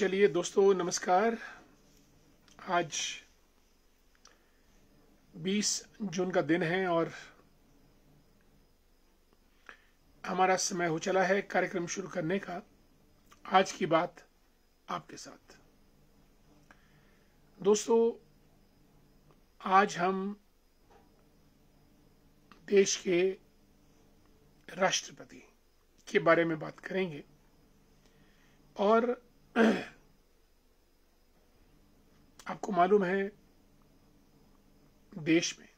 चलिए दोस्तों, नमस्कार। आज 20 जून का दिन है और हमारा समय हो चला है कार्यक्रम शुरू करने का। आज की बात आपके साथ। दोस्तों, आज हम देश के राष्ट्रपति के बारे में बात करेंगे और आपको मालूम है, देश में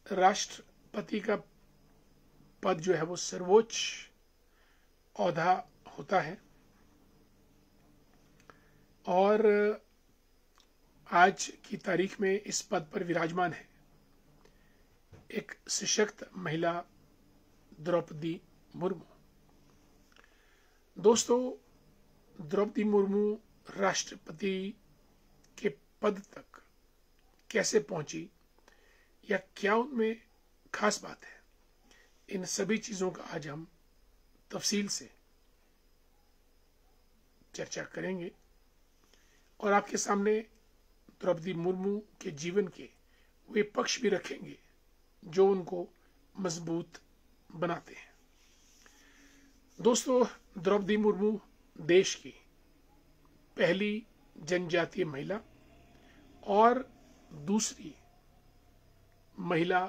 राष्ट्रपति का पद जो है वो सर्वोच्च ओहदा होता है और आज की तारीख में इस पद पर विराजमान है एक सशक्त महिला द्रौपदी मुर्मू। दोस्तों, द्रौपदी मुर्मू राष्ट्रपति के पद तक कैसे पहुंची या क्या उनमें खास बात है, इन सभी चीजों का आज हम तफसील से चर्चा करेंगे और आपके सामने द्रौपदी मुर्मू के जीवन के वे पक्ष भी रखेंगे जो उनको मजबूत बनाते हैं। दोस्तों, द्रौपदी मुर्मू देश की पहली जनजातीय महिला और दूसरी महिला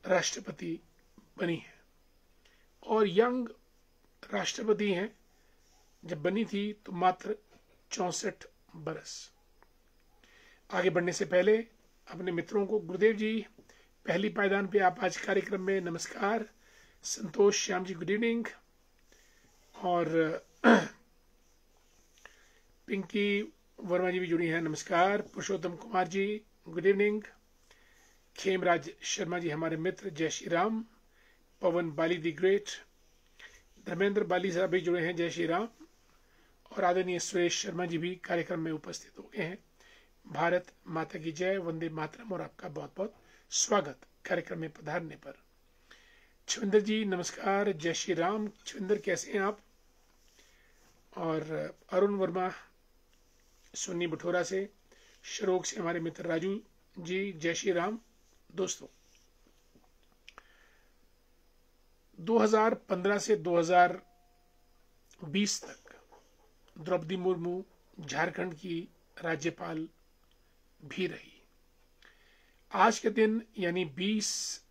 राष्ट्रपति बनी है और यंग राष्ट्रपति हैं। जब बनी थी तो मात्र 64 बरस। आगे बढ़ने से पहले अपने मित्रों को, गुरुदेव जी पहली पायदान पे आप आज कार्यक्रम में, नमस्कार। संतोष श्याम जी गुड इवनिंग और पिंकी वर्मा जी भी जुड़ी हैं, नमस्कार। पुरुषोत्तम कुमार जी गुड इवनिंग। खेमराज शर्मा जी हमारे मित्र, जय श्री राम। पवन बाली दी ग्रेट, धर्मेंद्र बाली साहब भी जुड़े हैं, जय श्री राम। और आदरणीय सुरेश शर्मा जी भी कार्यक्रम में उपस्थित हो गए हैं। भारत माता की जय, वंदे मातरम और आपका बहुत बहुत स्वागत कार्यक्रम में पधारने पर। छविंदर जी नमस्कार, जय श्री राम। छविंदर कैसे हैं आप? और अरुण वर्मा सुन्नी बठोरा से, श्रोक से हमारे मित्र राजू जी, जय श्री राम। दोस्तों, 2015 से 2020 तक द्रौपदी मुर्मू झारखंड की राज्यपाल भी रही। आज के दिन यानी 20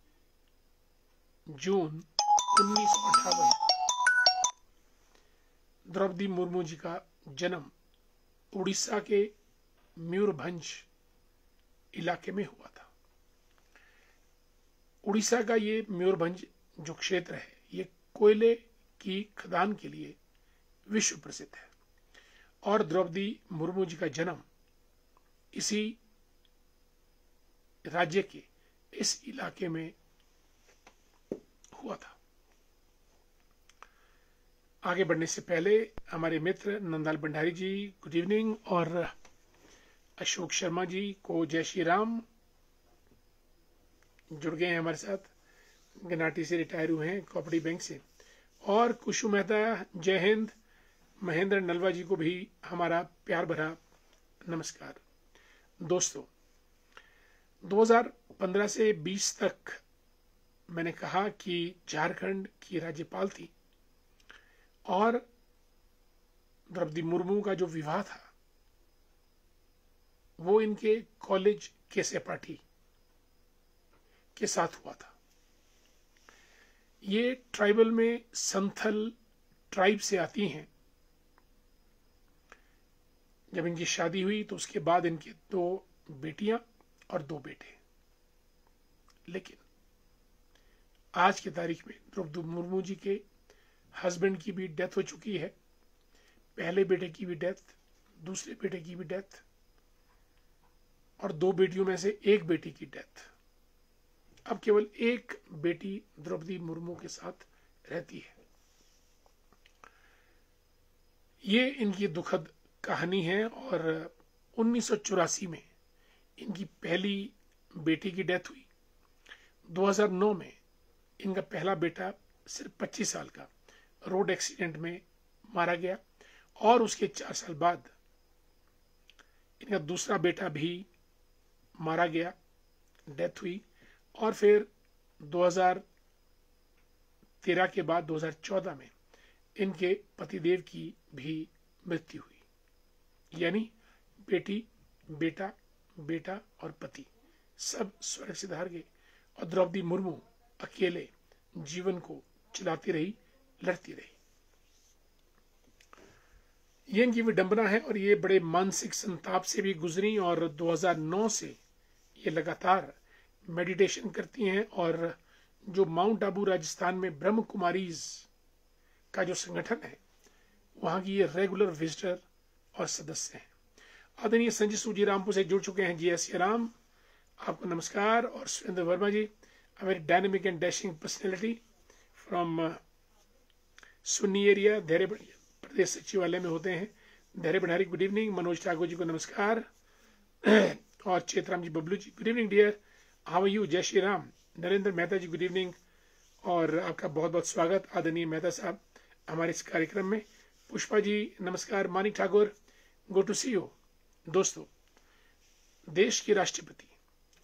जून 1958 द्रौपदी मुर्मू जी का जन्म उड़ीसा के मयूरभंज इलाके में हुआ था। उड़ीसा का ये मयूरभंज जो क्षेत्र है, ये कोयले की खदान के लिए विश्व प्रसिद्ध है और द्रौपदी मुर्मू जी का जन्म इसी राज्य के इस इलाके में हुआ था। आगे बढ़ने से पहले हमारे मित्र नंदाल भंडारी जी गुड इवनिंग और अशोक शर्मा जी को जय श्री राम जुड़ गए हैं हमारे साथ। गनाटी से रिटायर हुए हैं, कोऑपरेटिव बैंक से। और कुशु मेहता जय हिंद। महेंद्र नलवा जी को भी हमारा प्यार भरा नमस्कार। दोस्तों, 2015 से 20 तक मैंने कहा कि झारखंड की राज्यपाल थी और द्रौपदी मुर्मू का जो विवाह था वो इनके कॉलेज के सहपाठी के साथ हुआ था। ये ट्राइबल में संथल ट्राइब से आती हैं। जब इनकी शादी हुई तो उसके बाद इनके 2 बेटियां और 2 बेटे। लेकिन आज की तारीख में द्रौपदी मुर्मू जी के हस्बैंड की भी डेथ हो चुकी है। पहले बेटे की भी डेथ, दूसरे बेटे की भी डेथ और 2 बेटियों में से 1 बेटी की डेथ। अब केवल 1 बेटी द्रौपदी मुर्मू के साथ रहती है। ये इनकी दुखद कहानी है और 1984 में इनकी पहली बेटी की डेथ हुई। 2009 में इनका पहला बेटा सिर्फ 25 साल का रोड एक्सीडेंट में मारा गया और उसके 4 साल बाद इनका दूसरा बेटा भी मारा गया, डेथ हुई। और फिर 2013 के बाद 2014 में इनके पतिदेव की भी मृत्यु हुई। यानी बेटी, बेटा, बेटा और पति सब स्वर्ग से धार गए और द्रौपदी मुर्मू अकेले जीवन को चलाती रही, लड़ती रही। ये इनकी विडंबना है और ये बड़े मानसिक संताप से भी गुजरी और 2009 से ये लगातार मेडिटेशन करती हैं। और जो माउंट आबू राजस्थान में ब्रह्म कुमारीज का जो संगठन है, वहां की ये रेगुलर विजिटर और सदस्य हैं। आदरणीय संजय सूजी रामपुर से जुड़ चुके हैं। जय श्री राम, आपको नमस्कार। और Surendra Verma ji, a very dynamic and dashing personality from Sunni area, धैर्य प्रदेश सचिवालय में होते हैं, धैर्य भंडारी, गुड इवनिंग। मनोज ठाकुर जी को नमस्कार। और Chetram ji, Bablu ji, good evening dear, how are you, जय श्री राम। नरेंद्र मेहता जी, गुड इवनिंग और आपका बहुत बहुत स्वागत आदरणीय मेहता साहब हमारे इस कार्यक्रम में। पुष्पा जी नमस्कार। Manik Thakur, good to see you. दोस्तों, देश के राष्ट्रपति,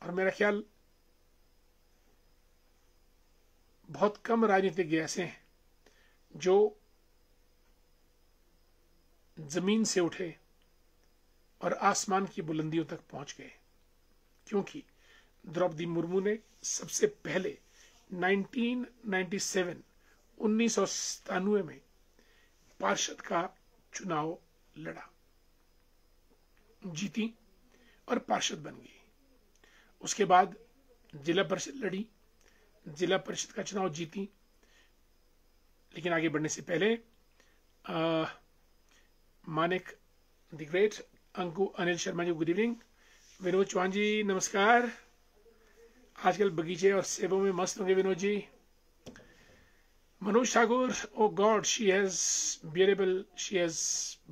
और मेरा ख्याल बहुत कम राजनीतिज्ञ ऐसे हैं जो जमीन से उठे और आसमान की बुलंदियों तक पहुंच गए, क्योंकि द्रौपदी मुर्मू ने सबसे पहले 1997 में पार्षद का चुनाव लड़ा, जीती और पार्षद बन गई। उसके बाद जिला परिषद लड़ी, जिला परिषद का चुनाव जीती। लेकिन आगे बढ़ने से पहले Manik the great, Anku Anil Sharma ji, good evening. Vinod Chauhan ji नमस्कार। आजकल बगीचे और सेबों में मस्त होंगे Vinod ji. Manoj Thakur, oh God, she has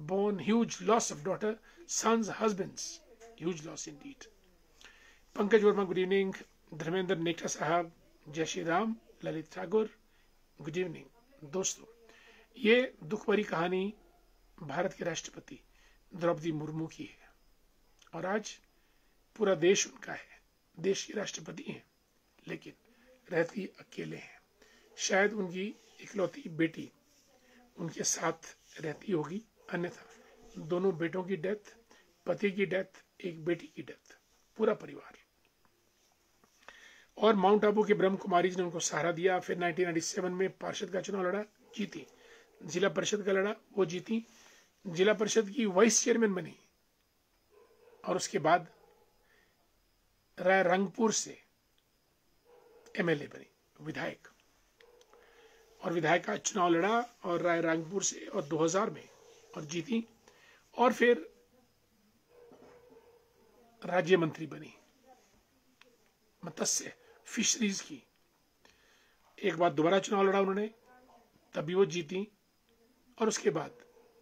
borne huge loss of daughter, sons, husbands, huge loss indeed. Pankaj Verma, good evening. Dharmendra नेक्टा साहब, जय श्री राम। Lalit Thakur, good evening. दोस्तों, ये दुख भरी कहानी भारत के राष्ट्रपति द्रौपदी मुर्मू की है और आज पूरा देश उनका है, देश की राष्ट्रपति हैं, लेकिन रहती अकेले हैं। शायद उनकी इकलौती बेटी उनके साथ रहती होगी, अन्यथा दोनों बेटों की डेथ, पति की डेथ, एक बेटी की डेथ, पूरा परिवार। और माउंट आबू के ब्रह्म कुमारीज ने उनको सहारा दिया। फिर 1997 में पार्षद का चुनाव लड़ा, जीती। जिला परिषद का लड़ा, वो जीती। जिला परिषद की वाइस चेयरमैन बनी और उसके बाद रायरंगपुर से एमएलए बनी, विधायक। और विधायक का चुनाव लड़ा और रायरंगपुर से, और 2000 में, और जीती। और फिर राज्य मंत्री बनी मत्स्य फिशरीज की। एक बार दोबारा चुनाव लड़ा उन्होंने, तभी वो जीती। और उसके बाद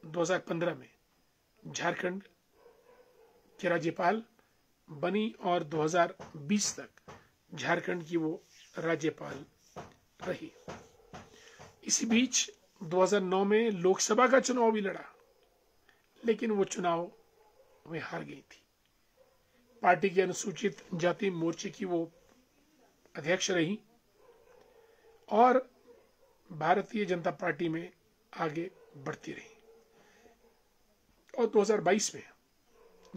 2015 में झारखंड के राज्यपाल बनी और 2020 तक झारखंड की वो राज्यपाल रही। इसी बीच 2009 में लोकसभा का चुनाव भी लड़ा, लेकिन वो चुनाव वे हार गई थी। पार्टी के अनुसूचित जाति मोर्चे की वो अध्यक्ष रही और भारतीय जनता पार्टी में आगे बढ़ती रही। और 2022 में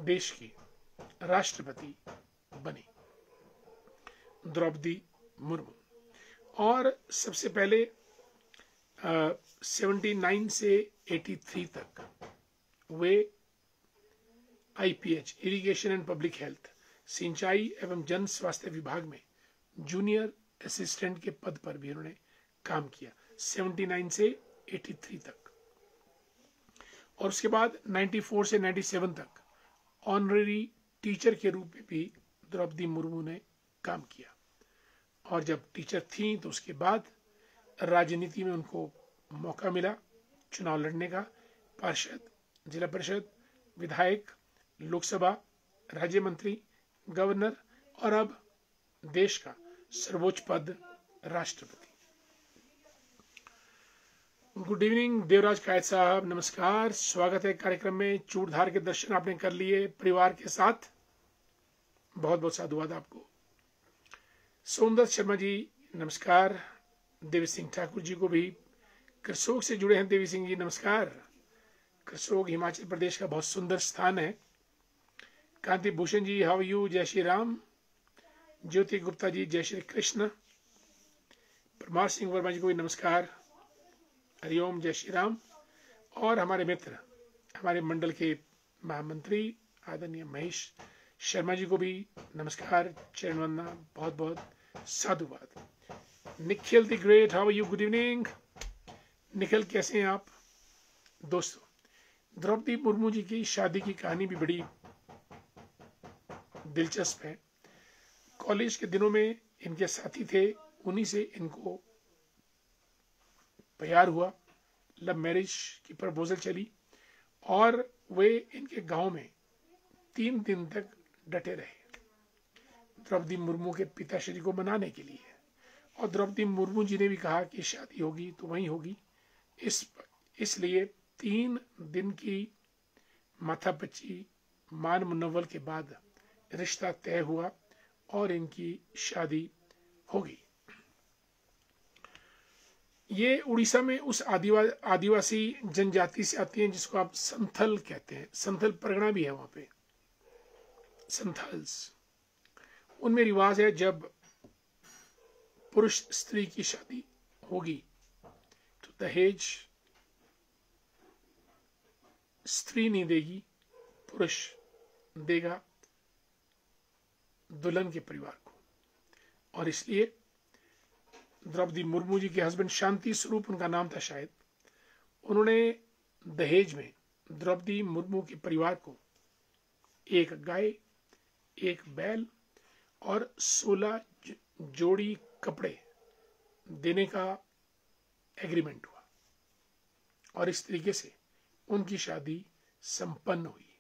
देश की राष्ट्रपति बनी द्रौपदी मुर्मू। और सबसे पहले 79 से 83 तक वे IPH, irrigation and public health, सिंचाई एवं जन स्वास्थ्य विभाग में जूनियर असिस्टेंट के पद पर भी उन्होंने काम किया, 79 से 83 तक। और उसके बाद 94 से 97 तक ऑनररी टीचर के रूप में भी द्रौपदी मुर्मू ने काम किया। और जब टीचर थी तो उसके बाद राजनीति में उनको मौका मिला चुनाव लड़ने का, पार्षद, जिला परिषद, विधायक, लोकसभा, राज्य मंत्री, गवर्नर और अब देश का सर्वोच्च पद राष्ट्रपति। गुड इवनिंग देवराज कायत साहब, नमस्कार, स्वागत है कार्यक्रम में। चूड़धार के दर्शन आपने कर लिए परिवार के साथ, बहुत बहुत साधुवाद आपको। सोमदत्त शर्मा जी नमस्कार। देवी सिंह ठाकुर जी को भी, करसोग से जुड़े हैं देवी सिंह जी, नमस्कार। करसोग हिमाचल प्रदेश का बहुत सुंदर स्थान है। कांति भूषण जी हाउ यू, जय श्री राम। ज्योति गुप्ता जी जय श्री कृष्ण। परमार सिंह वर्मा जी को भी नमस्कार, हरिओम, जय श्री राम। और हमारे मित्र, हमारे मंडल के महामंत्री आदरणीय महेश शर्मा जी को भी नमस्कार, चरण वंदना, बहुत बहुत साधुवाद। Nikhil the great how you, good evening. Nikhil कैसे हैं आप? दोस्तों, द्रौपदी मुर्मू जी की शादी की कहानी भी बड़ी दिलचस्प है। कॉलेज के दिनों में इनके साथी थे, उन्हीं से इनको प्यार हुआ, लव मैरिज की प्रपोजल चली और वे इनके गांव में 3 दिन तक डटे रहे द्रौपदी मुर्मू के पिताश्री को मनाने के लिए। और द्रौपदी मुर्मू जी ने भी कहा कि शादी होगी तो वहीं होगी। इसलिए 3 दिन की माथापच्ची मान मुनव्वल के बाद रिश्ता तय हुआ और इनकी शादी हो गई। ये उड़ीसा में उस आदिवासी जनजाति से आती हैं जिसको आप संथल कहते हैं। संथल परगना भी है वहां पे, संथल्स। उनमें रिवाज है जब पुरुष स्त्री की शादी होगी तो दहेज स्त्री नहीं देगी, पुरुष देगा दुल्हन के परिवार को। और इसलिए द्रौपदी मुर्मू जी के हस्बैंड शांति स्वरूप उनका नाम था शायद, उन्होंने दहेज में द्रौपदी मुर्मू के परिवार को 1 गाय, 1 बैल और 16 जोड़ी कपड़े देने का एग्रीमेंट हुआ। और इस तरीके से उनकी शादी संपन्न हुई।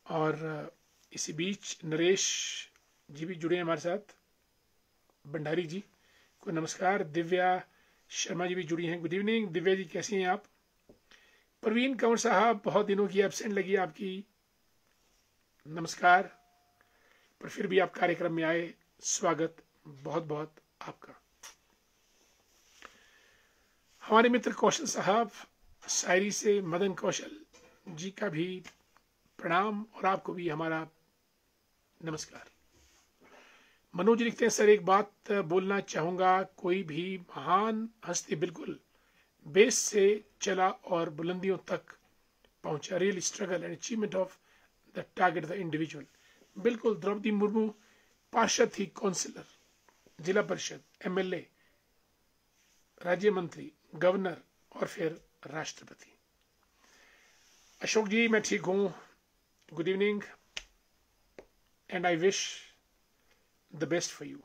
और इसी बीच नरेश जी भी जुड़े हैं हमारे साथ, भंडारी जी को नमस्कार। दिव्या शर्मा जी भी जुड़ी हैं, गुड इवनिंग। दिव्या जी कैसी हैं आप? प्रवीण कंवर साहब, बहुत दिनों की एब्सेंट लगी आपकी, नमस्कार। पर फिर भी आप कार्यक्रम में आए, स्वागत बहुत बहुत आपका। हमारे मित्र कौशल साहब शायरी से, मदन कौशल जी का भी प्रणाम और आपको भी हमारा नमस्कार। मनोज लिखते हैं, सर एक बात बोलना चाहूंगा, कोई भी महान हस्ती बिल्कुल बेस से चला और बुलंदियों तक पहुंचा। Real struggle and achievement of the target the individual. बिल्कुल, द्रौपदी मुर्मू पार्षद थी, काउंसिलर, जिला परिषद, एमएलए, राज्य मंत्री, गवर्नर और फिर राष्ट्रपति। अशोक जी मैं ठीक हूं, good evening and I wish the best for you.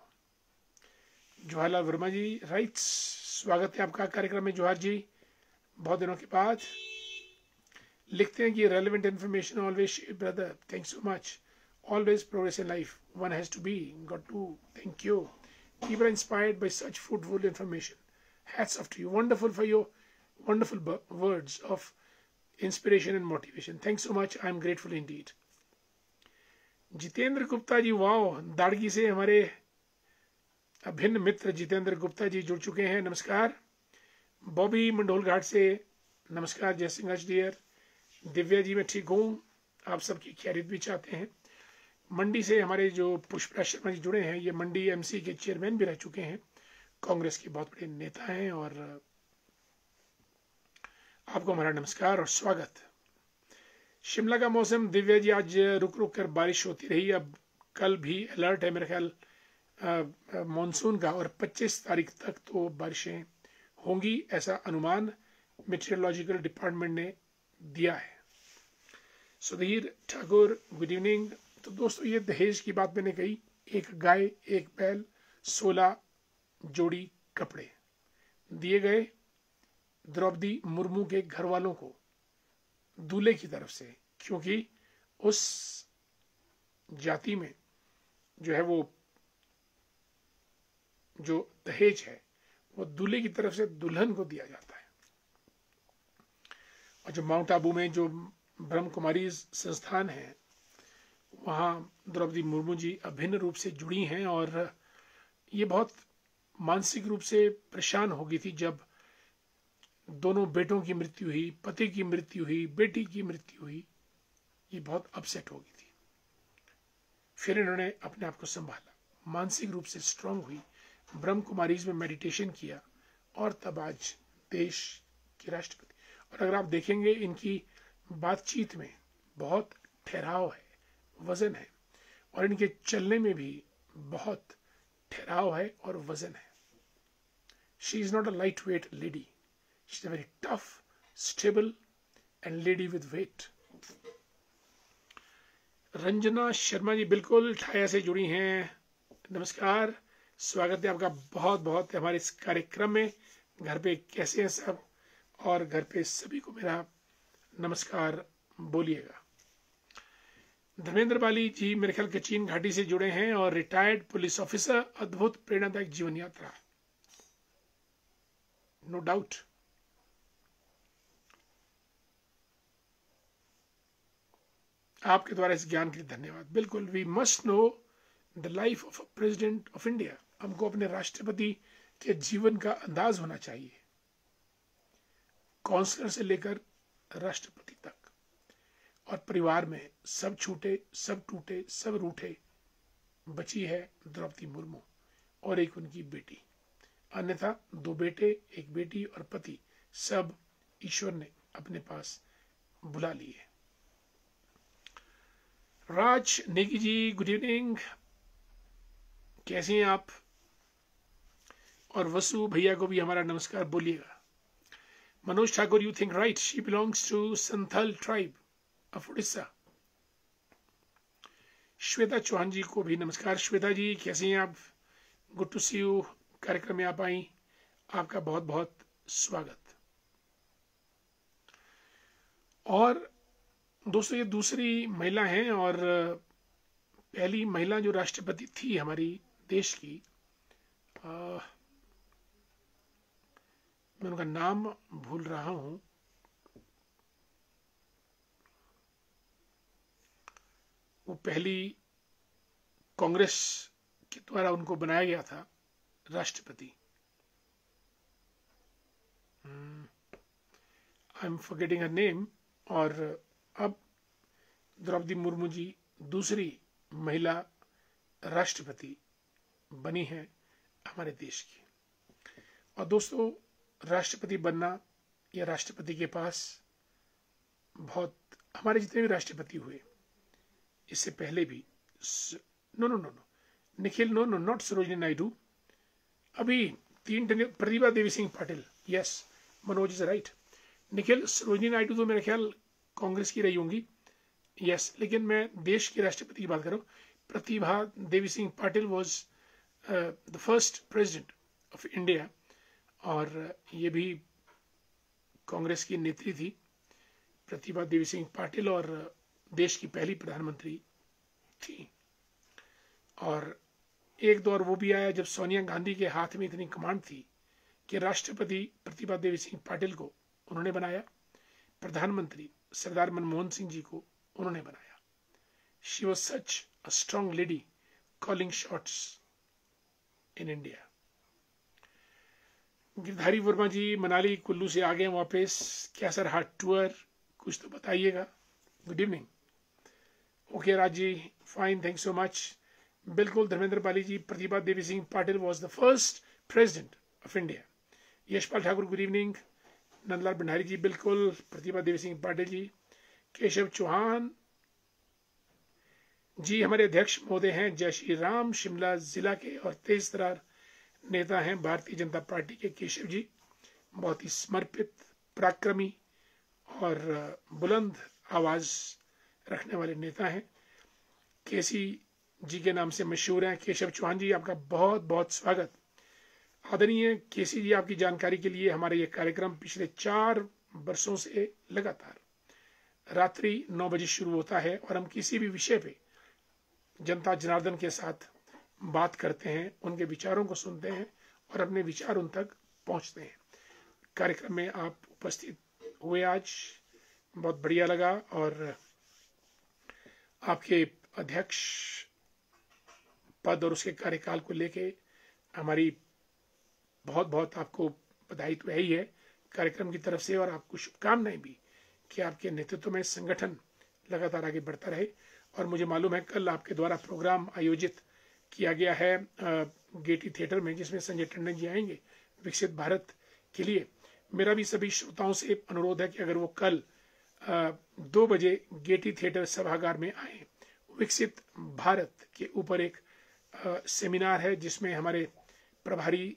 Jawaharlal Verma ji right, स्वागत है आपका कार्यक्रम में जवाहर जी, बहुत दिनों के बाद। लिखते हैं कि relevant information always brother, thank so much, always progress in life, one has to be, got to, thank you, people are inspired by such fruitful information, hats off to you, wonderful for your wonderful words of inspiration and motivation, thanks so much, I am grateful indeed। Jitendra Gupta ji, wow, दाड़गी से हमारे अभिन्न मित्र जितेंद्र गुप्ता जी जुड़ चुके हैं, नमस्कार। बॉबी मंडोल घाट से नमस्कार, जय सिंह डियर। दिव्या जी मैं ठीक हूँ, आप सबकी खैरियत भी चाहते हैं। मंडी से हमारे जो पुष्पराज शर्मा जी जुड़े हैं, ये मंडी एमसी के चेयरमैन भी रह चुके हैं, कांग्रेस के बहुत बड़े नेता हैं, और आपको हमारा नमस्कार और स्वागत। शिमला का मौसम, दिव्या जी आज रुक रुक कर बारिश होती रही, अब कल भी अलर्ट है मेरे ख्याल मॉनसून का, और 25 तारीख तक तो बारिशें होंगी, ऐसा अनुमान मेट्रोलॉजिकल डिपार्टमेंट ने दिया है। Sudhir Thakur good evening. तो दोस्तों, ये दहेज की बात मैंने कही, 1 गाय, 1 बैल, 16 जोड़ी कपड़े दिए गए द्रौपदी मुर्मू के घर वालों को दूल्हे की तरफ से, क्योंकि उस जाति में जो है वो जो दहेज है वो दूल्हे की तरफ से दुल्हन को दिया जाता है। और जो माउंट आबू में जो ब्रह्म कुमारी संस्थान है, वहाँ द्रौपदी मुर्मू जी अभिन्न रूप से जुड़ी हैं। और ये बहुत मानसिक रूप से परेशान हो गई थी जब दोनों बेटों की मृत्यु हुई, पति की मृत्यु हुई, बेटी की मृत्यु हुई। ये बहुत अपसेट हो गई थी। फिर इन्होंने अपने आप को संभाला, मानसिक रूप से स्ट्रांग हुई, ब्रह्म कुमारीज में मेडिटेशन किया और तब आज देश की राष्ट्रपति। और अगर आप देखेंगे इनकी बातचीत में बहुत ठहराव है, वजन है, और इनके चलने में भी बहुत ठहराव है और वजन है। She is not a light weight lady, she is a very tough, stable and lady with weight. Ranjana Sharma ji बिल्कुल ठाया से जुड़ी हैं, नमस्कार, स्वागत है आपका बहुत बहुत हमारे इस कार्यक्रम में। घर पे कैसे हैं सब, और घर पे सभी को मेरा नमस्कार बोलिएगा। धर्मेंद्र बाली जी मेरे ख्याल कचीन घाटी से जुड़े हैं और रिटायर्ड पुलिस ऑफिसर, अद्भुत प्रेरणादायक जीवन यात्रा, नो डाउट। आपके द्वारा इस ज्ञान के लिए धन्यवाद। बिल्कुल, we must know the life of a president of India. हमको अपने राष्ट्रपति के जीवन का अंदाज होना चाहिए, काउंसलर से लेकर राष्ट्रपति तक। और परिवार में सब छूटे, सब टूटे, सब रूठे, बची है द्रौपदी मुर्मू और एक उनकी बेटी। अन्यथा 2 बेटे, 1 बेटी और पति सब ईश्वर ने अपने पास बुला लिए। राज नेगी जी गुड इवनिंग, कैसे हैं आप? और वसु भैया को भी हमारा नमस्कार बोलिएगा। Manoj Thakur, you think right, she belongs to Santhal tribe of Orissa. Shweta Chauhan ji को भी नमस्कार। श्वेता जी कैसे हैं आप? गुड टू सी यू, कार्यक्रम में आप आई, आपका बहुत बहुत स्वागत। और दोस्तों ये दूसरी महिला हैं, और पहली महिला जो राष्ट्रपति थी हमारी देश की, मैं उनका नाम भूल रहा हूं, वो पहली कांग्रेस के द्वारा उनको बनाया गया था राष्ट्रपति। I am forgetting her name. और अब द्रौपदी मुर्मू जी दूसरी महिला राष्ट्रपति बनी है हमारे देश की। और दोस्तों, राष्ट्रपति बनना या राष्ट्रपति के पास बहुत, हमारे जितने भी राष्ट्रपति हुए इससे पहले भी, no Nikhil, no not Sarojini Naidu, अभी 3 Pratibha Devi Singh Patil, yes, Manoj is right. Nikhil, Sarojini Naidu तो मेरे ख्याल कांग्रेस की रही होंगी, यस, लेकिन मैं देश के राष्ट्रपति की बात कर रहा हूँ। Pratibha Devi Singh Patil was the first president of India, और ये भी कांग्रेस की नेत्री थी प्रतिभा देवी सिंह पाटिल, और देश की पहली प्रधानमंत्री थी। और एक दौर वो भी आया जब सोनिया गांधी के हाथ में इतनी कमांड थी कि राष्ट्रपति प्रतिभा देवी सिंह पाटिल को उन्होंने बनाया, प्रधानमंत्री सरदार मनमोहन सिंह जी को उन्होंने बनाया। She was such a strong lady calling shots in India. Girdhari Verma ji Manali Kullu से आ गए वापस, कैसा रहा टूर, कुछ तो बताइएगा। Good evening. Okay Raj ji, fine, thank so much. बिल्कुल Dharmendra Bali ji, Pratibha Devi Singh Patil was the first president of India. Yashpal Thakur good evening. Nandlal Bhandari ji बिल्कुल, प्रतिभा देवी सिंह पाटिल जी। केशव चौहान जी हमारे अध्यक्ष महोदय हैं, जय श्री राम, शिमला जिला के और तेज तरार नेता हैं भारतीय जनता पार्टी के केशव जी। बहुत ही समर्पित, पराक्रमी और बुलंद आवाज रखने वाले नेता हैं। केसी जी के नाम से मशहूर हैं। केशव चौहान जी, आपका बहुत बहुत स्वागत। आदरणीय केसी जी, आपकी जानकारी के लिए हमारा ये कार्यक्रम पिछले 4 वर्षों से लगातार रात्रि 9 बजे शुरू होता है, और हम किसी भी विषय पे जनता जनार्दन के साथ बात करते हैं, उनके विचारों को सुनते हैं और अपने विचार उन तक पहुंचते हैं। कार्यक्रम में आप उपस्थित हुए, आज बहुत बढ़िया लगा, और आपके अध्यक्ष पद और उसके कार्यकाल को लेके हमारी बहुत बहुत आपको बधाई तो यही है कार्यक्रम की तरफ से, और आपको शुभकामनाएं भी कि आपके नेतृत्व में संगठन लगातार आगे बढ़ता रहे। और मुझे मालूम है कल आपके द्वारा प्रोग्राम आयोजित किया गया है गेटी थिएटर में, जिसमें संजय टंडन जी आएंगे विकसित भारत के लिए। मेरा भी सभी श्रोताओं से अनुरोध है कि अगर वो कल 2 बजे गेटी थिएटर सभागार में आए। विकसित भारत के ऊपर एक सेमिनार है जिसमें हमारे प्रभारी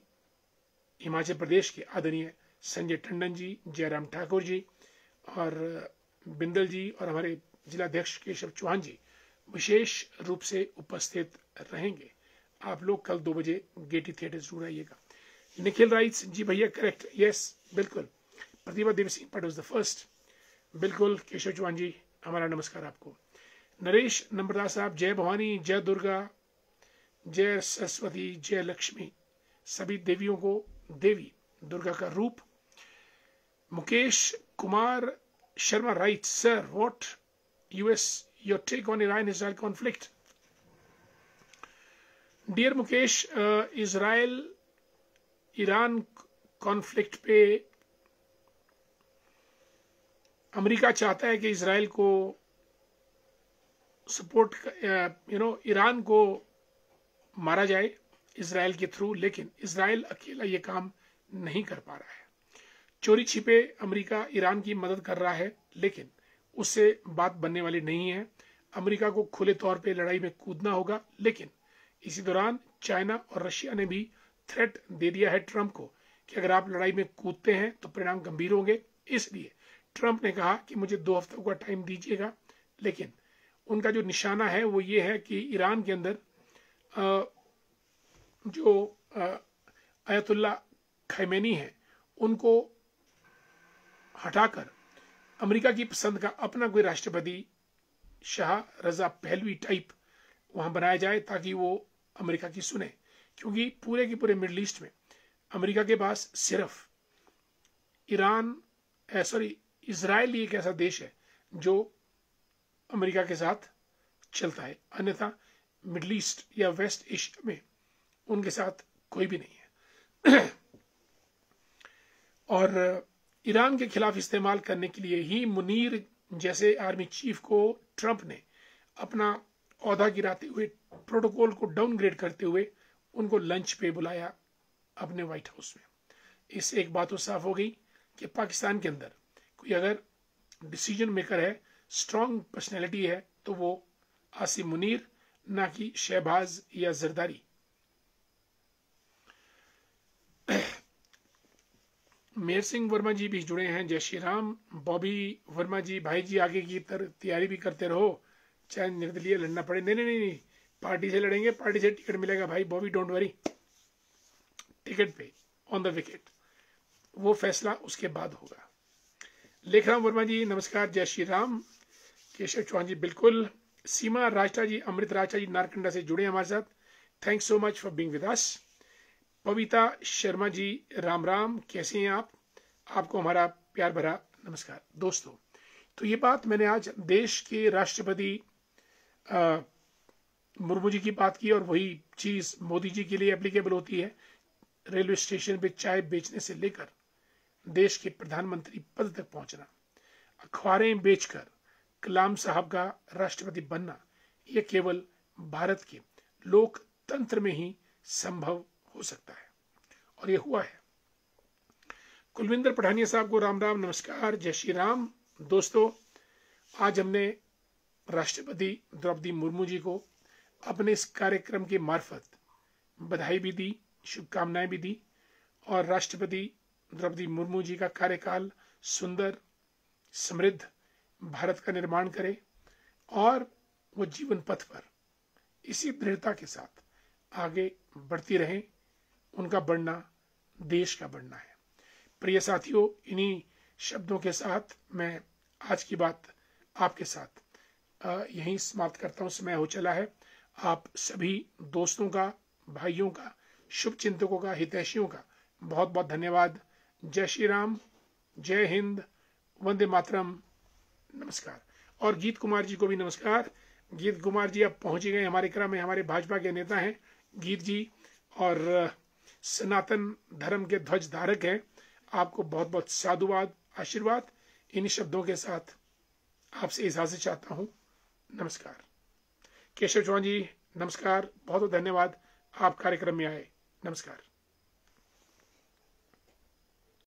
हिमाचल प्रदेश के आदरणीय संजय टंडन जी, जयराम ठाकुर जी और बिंदल जी और हमारे जिलाध्यक्ष केशव चौहान जी विशेष रूप से उपस्थित रहेंगे। आप लोग कल 2 बजे गेटी थिएटर जरूर आइएगा। निखिल राइट्स जी भैया, करेक्ट, यस, बिल्कुल। प्रतिभा देवी सिंह पट वाज द फर्स्ट, बिल्कुल। केशव चौहान जी, हमारा नमस्कार आपको। नरेश नंबरदास साहब, जय भवानी, जय दुर्गा, जय सरस्वती, जय लक्ष्मी, सभी देवियों को देवी दुर्गा का रूप। Mukesh Kumar Sharma right, sir, what is your take on Iran Israel conflict? Dear Mukesh, Israel Iran conflict पे अमेरिका चाहता है कि इजराइल को सपोर्ट, ईरान को मारा जाए इजराइल के थ्रू, लेकिन इजराइल अकेला ये काम नहीं कर पा रहा है। चोरी छिपे अमेरिका ईरान की मदद कर रहा है, लेकिन उससे बात बनने वाली नहीं है। अमेरिका को खुले तौर पे लड़ाई में कूदना होगा, लेकिन इसी दौरान चाइना और रशिया ने भी थ्रेट दे दिया है ट्रंप को कि अगर आप लड़ाई में कूदते हैं तो परिणाम गंभीर होंगे। इसलिए ट्रंप ने कहा कि मुझे 2 हफ्तों का टाइम दीजिएगा, लेकिन उनका जो निशाना है वो ये है कि ईरान के अंदर जो अयतुल्ला खैमेनी है उनको हटाकर अमेरिका की पसंद का अपना कोई राष्ट्रपति शाह रजा पहलवी टाइप वहां बनाया जाए ताकि वो अमेरिका की सुने, क्योंकि पूरे के पूरे मिडिल ईस्ट में अमेरिका के पास सिर्फ इजराइल ही एक ऐसा देश है जो अमेरिका के साथ चलता है, अन्यथा मिडिल ईस्ट या वेस्ट एशिया में उनके साथ कोई भी नहीं है। और ईरान के खिलाफ इस्तेमाल करने के लिए ही मुनीर जैसे आर्मी चीफ को ट्रंप ने अपना औहदा गिराते हुए, प्रोटोकॉल को डाउनग्रेड करते हुए उनको लंच पे बुलाया अपने व्हाइट हाउस में। इससे एक बात तो साफ हो गई कि पाकिस्तान के अंदर कोई अगर डिसीजन मेकर है, स्ट्रांग पर्सनैलिटी है, तो वो आसिम मुनीर, ना कि शहबाज या जरदारी। मेहर सिंह वर्मा जी भी जुड़े हैं, जय श्री राम। बॉबी वर्मा जी, भाई जी आगे की तैयारी भी करते रहो, चाहे निर्दलीय लड़ना पड़े। नहीं नहीं नहीं, पार्टी से लड़ेंगे, पार्टी से टिकट मिलेगा भाई। बॉबी डोंट वरी, टिकट पे ऑन द विकेट, वो फैसला उसके बाद होगा। लेखराम वर्मा जी नमस्कार, जय श्री राम। केशव चौहान जी बिल्कुल। सीमा राजटा जी, अमृत राजटा जी नारकंडा से जुड़े हमारे साथ, thanks so much for being with us. Pavita Sharma ji Ram Ram, कैसे हैं आप? आपको हमारा प्यार भरा नमस्कार। दोस्तों, तो ये बात मैंने आज देश के राष्ट्रपति मुर्मू जी की बात की, और वही चीज मोदी जी के लिए एप्लीकेबल होती है। रेलवे स्टेशन पे चाय बेचने से लेकर देश के प्रधानमंत्री पद तक पहुंचना, अखबारें बेचकर कलाम साहब का राष्ट्रपति बनना, यह केवल भारत के लोकतंत्र में ही संभव हो सकता है, और ये हुआ है। कुलविंदर पठानिया साहब को राम राम, नमस्कार, जय श्री राम। दोस्तों, आज हमने राष्ट्रपति द्रौपदी मुर्मू जी को अपने इस कार्यक्रम के मार्फत बधाई भी दी, शुभकामनाएं भी दी, और राष्ट्रपति द्रौपदी मुर्मू जी का कार्यकाल सुंदर समृद्ध भारत का निर्माण करे, और वो जीवन पथ पर इसी दृढ़ता के साथ आगे बढ़ती रहें। उनका बढ़ना देश का बढ़ना है। प्रिय साथियों, इन्हीं शब्दों के साथ मैं आज की बात आपके साथ यहीं समाप्त करता हूं। समय हो चला है। आप सभी दोस्तों का, भाइयों का, शुभचिंतकों का, हितैषियों का बहुत बहुत धन्यवाद। जय श्री राम, जय हिंद, वंदे मातरम, नमस्कार। और गीत कुमार जी को भी नमस्कार। गीत कुमार जी अब पहुंच गए हमारे क्रम में, हमारे भाजपा के नेता हैं गीत जी, और सनातन धर्म के ध्वज धारक हैं। आपको बहुत बहुत साधुवाद, आशीर्वाद। इन शब्दों के साथ आपसे इजाजत चाहता हूं। नमस्कार। केशव चौहान जी नमस्कार, बहुत बहुत धन्यवाद, आप कार्यक्रम में आए। नमस्कार।